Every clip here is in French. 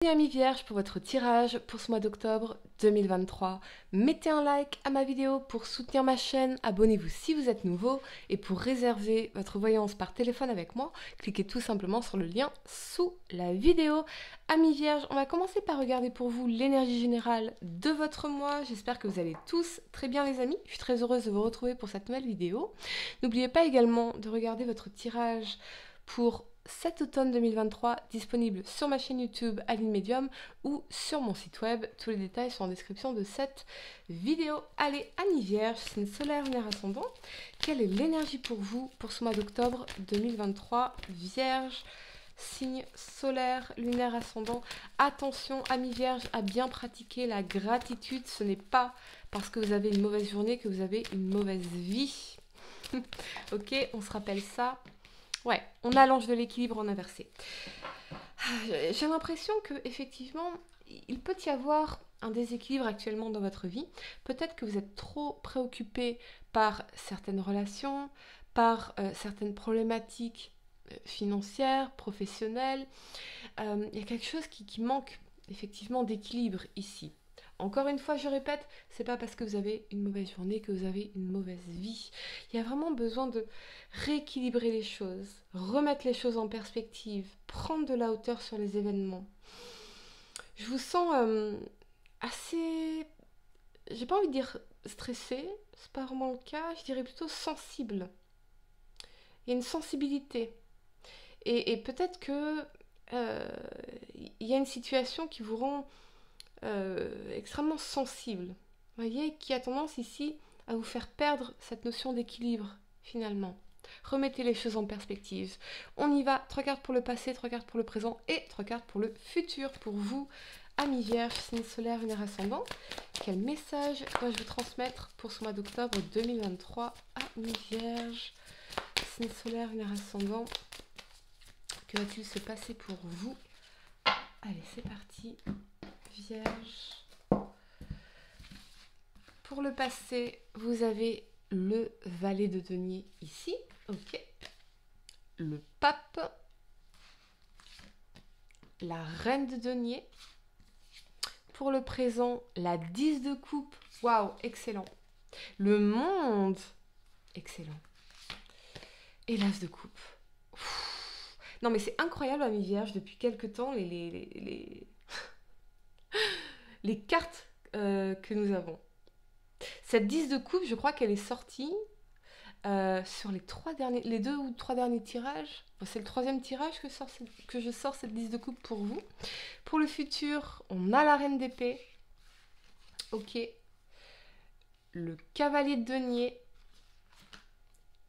Bienvenue amis vierges pour votre tirage pour ce mois d'octobre 2023. Mettez un like à ma vidéo pour soutenir ma chaîne, abonnez-vous si vous êtes nouveau et pour réserver votre voyance par téléphone avec moi, cliquez tout simplement sur le lien sous la vidéo. Amis vierges, on va commencer par regarder pour vous l'énergie générale de votre mois. J'espère que vous allez tous très bien les amis. Je suis très heureuse de vous retrouver pour cette nouvelle vidéo. N'oubliez pas également de regarder votre tirage pour cet automne 2023 disponible sur ma chaîne YouTube Aline Medium ou sur mon site web. Tous les détails sont en description de cette vidéo. Allez, Amis Vierge, signe solaire, lunaire ascendant. Quelle est l'énergie pour vous pour ce mois d'octobre 2023? Vierge, signe solaire, lunaire ascendant. Attention, Amis Vierge, à bien pratiquer la gratitude. Ce n'est pas parce que vous avez une mauvaise journée que vous avez une mauvaise vie. Ok, on se rappelle ça. Ouais, on a l'ange de l'équilibre en inversé. J'ai l'impression que effectivement, il peut y avoir un déséquilibre actuellement dans votre vie. Peut-être que vous êtes trop préoccupé par certaines relations, par certaines problématiques financières, professionnelles. Il y a quelque chose qui manque effectivement d'équilibre ici. Encore une fois, je répète, c'est pas parce que vous avez une mauvaise journée que vous avez une mauvaise vie. Il y a vraiment besoin de rééquilibrer les choses, remettre les choses en perspective, prendre de la hauteur sur les événements. Je vous sens assez... J'ai pas envie de dire stressé, c'est pas vraiment le cas, je dirais plutôt sensible. Il y a une sensibilité. Et peut-être que il y a une situation qui vous rend extrêmement sensible, vous voyez, qui a tendance ici à vous faire perdre cette notion d'équilibre finalement. Remettez les choses en perspective. On y va, 3 cartes pour le passé, 3 cartes pour le présent et 3 cartes pour le futur pour vous, amis vierges, signe solaire, lunaire ascendant. Quel message dois-je vous transmettre pour ce mois d'octobre 2023, amis vierges, signe solaire, lunaire ascendant? Que va-t-il se passer pour vous? Allez, c'est parti. Vierge. Pour le passé, vous avez le valet de denier ici. Ok. Le pape. La reine de denier. Pour le présent, la 10 de coupe. Waouh, excellent. Le monde. Excellent. Et l'as de coupe. Non mais c'est incroyable, amis vierges, depuis quelques temps, les cartes que nous avons. Cette 10 de coupe, je crois qu'elle est sortie sur les 2 ou 3 derniers tirages. C'est le 3e tirage que je sors cette 10 de coupe pour vous. Pour le futur, on a la reine d'épée. Ok. Le cavalier de denier.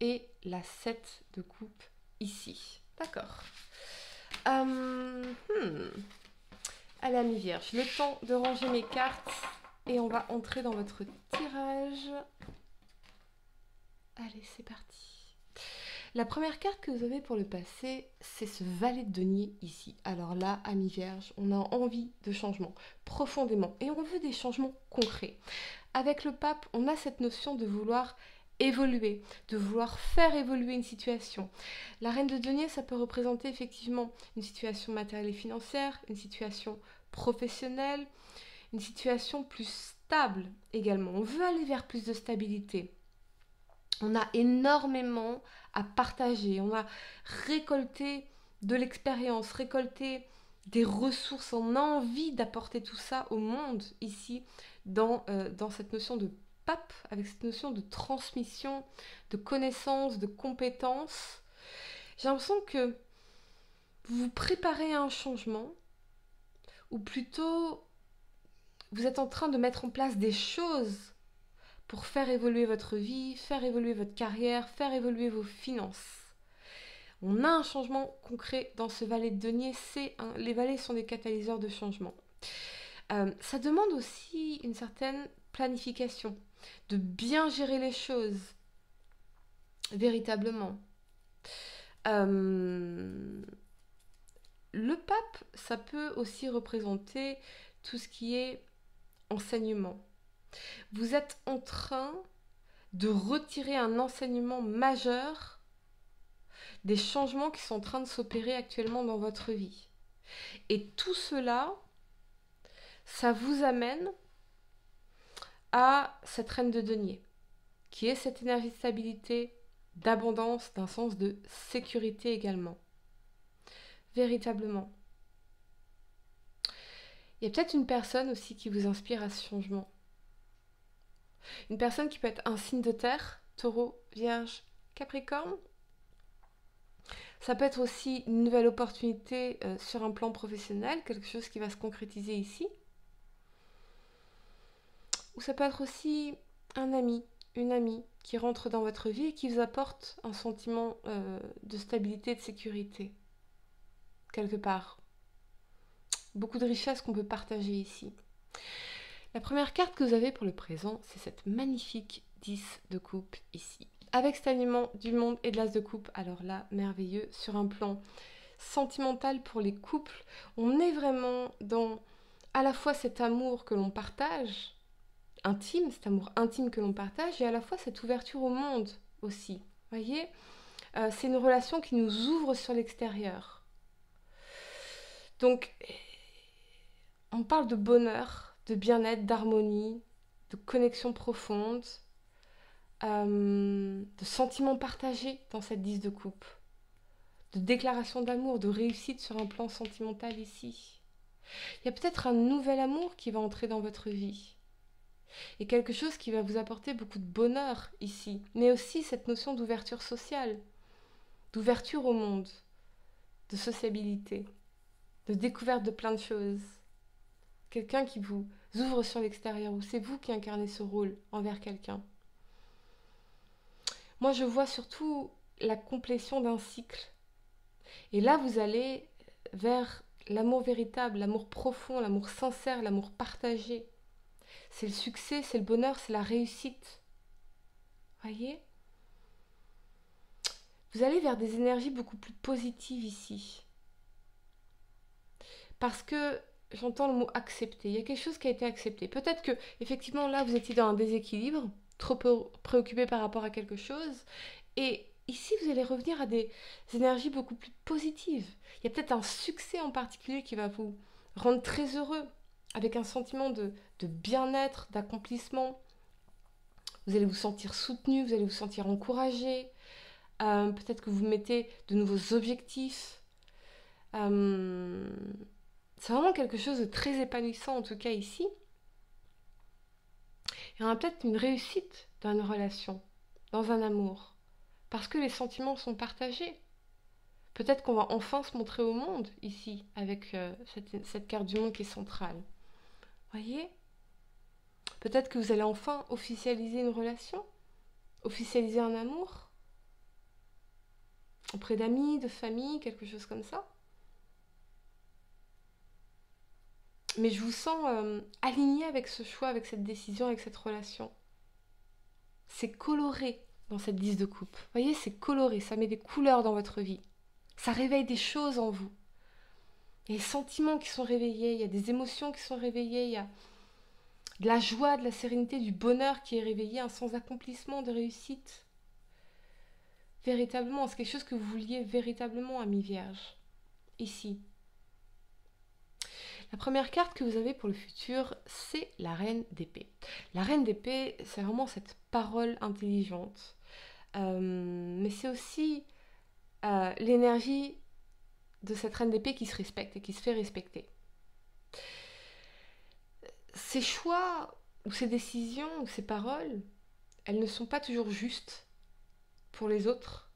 Et la 7 de coupe ici. D'accord. Allez, amis vierges, le temps de ranger mes cartes et on va entrer dans votre tirage. Allez, c'est parti. La première carte que vous avez pour le passé, c'est ce valet de denier ici. Alors là, amis vierges, on a envie de changement, profondément, et on veut des changements concrets. Avec le pape, on a cette notion de vouloir évoluer, de vouloir faire évoluer une situation. La reine de denier, ça peut représenter effectivement une situation matérielle et financière, une situation professionnelle, une situation plus stable également. On veut aller vers plus de stabilité. On a énormément à partager, on a récolté de l'expérience, récolté des ressources, on a envie d'apporter tout ça au monde ici dans cette notion de pape, avec cette notion de transmission, de connaissances, de compétences. J'ai l'impression que vous vous préparez à un changement, ou plutôt vous êtes en train de mettre en place des choses pour faire évoluer votre vie, faire évoluer votre carrière, faire évoluer vos finances. On a un changement concret dans ce valet de denier. Les valets sont des catalyseurs de changement. Ça demande aussi une certaine planification, de bien gérer les choses, véritablement. Le pape, ça peut aussi représenter tout ce qui est enseignement. Vous êtes en train de retirer un enseignement majeur des changements qui sont en train de s'opérer actuellement dans votre vie. Et tout cela, ça vous amène à cette reine de denier, qui est cette énergie de stabilité, d'abondance, d'un sens de sécurité également. Véritablement. Il y a peut-être une personne aussi qui vous inspire à ce changement. Une personne qui peut être un signe de terre, Taureau, Vierge, Capricorne. Ça peut être aussi une nouvelle opportunité sur un plan professionnel, quelque chose qui va se concrétiser ici. Ou ça peut être aussi un ami, une amie qui rentre dans votre vie et qui vous apporte un sentiment de stabilité, de sécurité, quelque part. Beaucoup de richesses qu'on peut partager ici. La première carte que vous avez pour le présent, c'est cette magnifique 10 de coupe ici. Avec cet aliment du monde et de l'as de coupe, alors là, merveilleux, sur un plan sentimental pour les couples, on est vraiment dans à la fois cet amour que l'on partage, intime, cet amour intime que l'on partage, et à la fois cette ouverture au monde aussi. Voyez, c'est une relation qui nous ouvre sur l'extérieur. Donc, on parle de bonheur, de bien-être, d'harmonie, de connexion profonde, de sentiments partagés dans cette 10 de coupe, de déclaration d'amour, de réussite sur un plan sentimental ici. Il y a peut-être un nouvel amour qui va entrer dans votre vie et quelque chose qui va vous apporter beaucoup de bonheur ici, mais aussi cette notion d'ouverture sociale, d'ouverture au monde, de sociabilité, de découverte de plein de choses. Quelqu'un qui vous ouvre sur l'extérieur, ou c'est vous qui incarnez ce rôle envers quelqu'un. Moi, je vois surtout la complétion d'un cycle. Et là, vous allez vers l'amour véritable, l'amour profond, l'amour sincère, l'amour partagé. C'est le succès, c'est le bonheur, c'est la réussite. Voyez ? Vous allez vers des énergies beaucoup plus positives ici. Parce que j'entends le mot accepter. Il y a quelque chose qui a été accepté. Peut-être que, effectivement, là, vous étiez dans un déséquilibre, trop préoccupé par rapport à quelque chose. Et ici, vous allez revenir à des énergies beaucoup plus positives. Il y a peut-être un succès en particulier qui va vous rendre très heureux, avec un sentiment de bien-être, d'accomplissement. Vous allez vous sentir soutenu, vous allez vous sentir encouragé. Peut-être que vous mettez de nouveaux objectifs. C'est vraiment quelque chose de très épanouissant, en tout cas ici. Il y aura peut-être une réussite dans une relation, dans un amour, parce que les sentiments sont partagés. Peut-être qu'on va enfin se montrer au monde ici, avec cette carte du monde qui est centrale. Voyez ? Peut-être que vous allez enfin officialiser une relation, officialiser un amour, auprès d'amis, de famille, quelque chose comme ça. Mais je vous sens aligné avec ce choix, avec cette décision, avec cette relation. C'est coloré dans cette 10 de coupe. Vous voyez, c'est coloré, ça met des couleurs dans votre vie. Ça réveille des choses en vous. Il y a des sentiments qui sont réveillés, il y a des émotions qui sont réveillées, il y a de la joie, de la sérénité, du bonheur qui est réveillé, un sens d'accomplissement, de réussite. Véritablement, c'est quelque chose que vous vouliez véritablement, ami Vierge. Ici. La première carte que vous avez pour le futur, c'est la reine d'épée. La reine d'épée, c'est vraiment cette parole intelligente. Mais c'est aussi l'énergie de cette reine d'épée qui se respecte et qui se fait respecter. Ces choix, ou ces décisions, ou ces paroles, elles ne sont pas toujours justes pour les autres,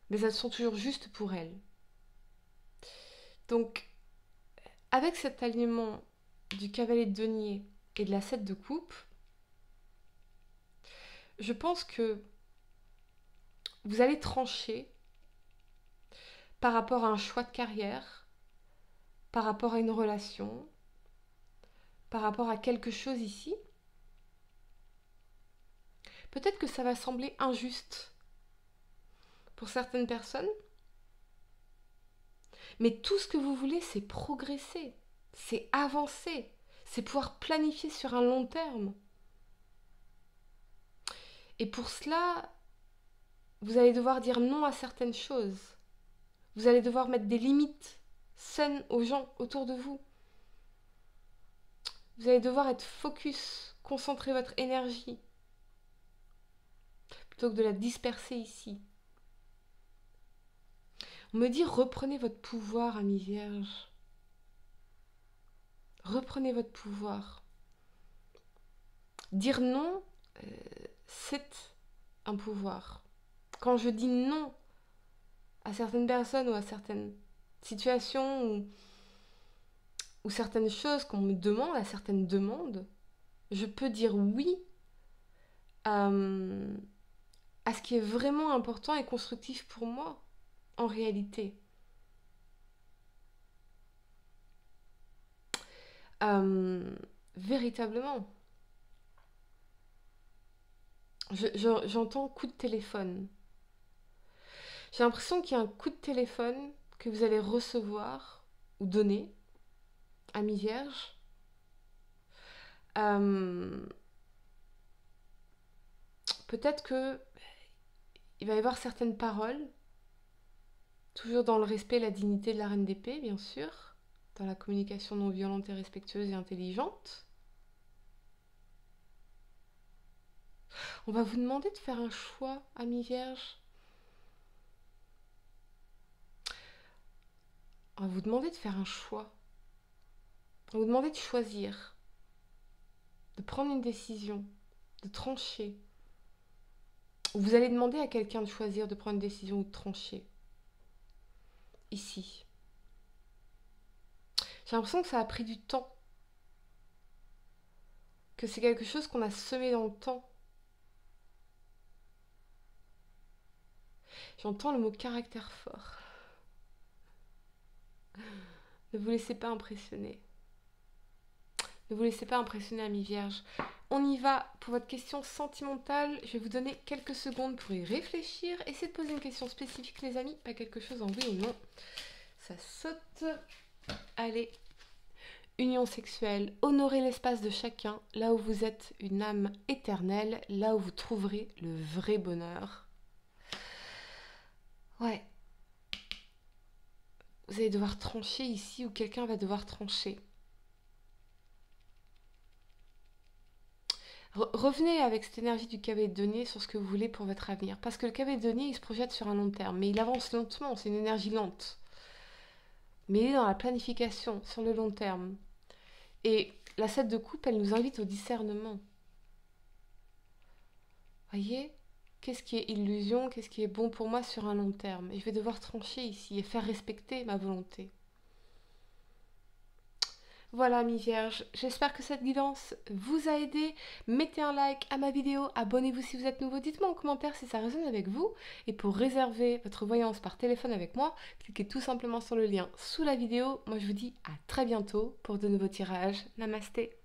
mais elles sont toujours justes pour elle. Donc, avec cet alignement du cavalier de denier et de la 7 de coupe, je pense que vous allez trancher par rapport à un choix de carrière, par rapport à une relation, par rapport à quelque chose ici. Peut-être que ça va sembler injuste pour certaines personnes, mais tout ce que vous voulez, c'est progresser, c'est avancer, c'est pouvoir planifier sur un long terme. Et pour cela, vous allez devoir dire non à certaines choses. Vous allez devoir mettre des limites saine aux gens autour de vous. Vous allez devoir être focus, concentrer votre énergie, plutôt que de la disperser ici. On me dit reprenez votre pouvoir, ami Vierge. Reprenez votre pouvoir. Dire non, c'est un pouvoir. Quand je dis non à certaines personnes ou à certaines situations ou certaines choses qu'on me demande, à certaines demandes, je peux dire oui à ce qui est vraiment important et constructif pour moi, en réalité. Véritablement. J'entends coup de téléphone. J'ai l'impression qu'il y a un coup de téléphone que vous allez recevoir ou donner, ami Vierge. Peut-être que il va y avoir certaines paroles, toujours dans le respect et la dignité de la reine d'épée, bien sûr, dans la communication non violente et respectueuse et intelligente. On va vous demander de faire un choix, ami Vierge. On va vous demander de faire un choix. On va vous demander de choisir, de prendre une décision, de trancher. Vous allez demander à quelqu'un de choisir, de prendre une décision ou de trancher. Ici. J'ai l'impression que ça a pris du temps. Que c'est quelque chose qu'on a semé dans le temps. J'entends le mot caractère fort. Ne vous laissez pas impressionner. Ne vous laissez pas impressionner, ami Vierge. On y va pour votre question sentimentale. Je vais vous donner quelques secondes pour y réfléchir. Essayez de poser une question spécifique, les amis. Pas quelque chose en oui ou non. Ça saute. Allez. Union sexuelle. Honorez l'espace de chacun. Là où vous êtes une âme éternelle. Là où vous trouverez le vrai bonheur. Ouais. Vous allez devoir trancher ici ou quelqu'un va devoir trancher. Revenez avec cette énergie du cavalier de denier sur ce que vous voulez pour votre avenir. Parce que le cavalier de denier, il se projette sur un long terme. Mais il avance lentement, c'est une énergie lente. Mais il est dans la planification, sur le long terme. Et la 7 de coupe, elle nous invite au discernement. Voyez ? Qu'est-ce qui est illusion ? Qu'est-ce qui est bon pour moi sur un long terme ? Et je vais devoir trancher ici et faire respecter ma volonté. Voilà, mi Vierge, j'espère que cette guidance vous a aidé. Mettez un like à ma vidéo, abonnez-vous si vous êtes nouveau, dites-moi en commentaire si ça résonne avec vous. Et pour réserver votre voyance par téléphone avec moi, cliquez tout simplement sur le lien sous la vidéo. Moi je vous dis à très bientôt pour de nouveaux tirages. Namasté.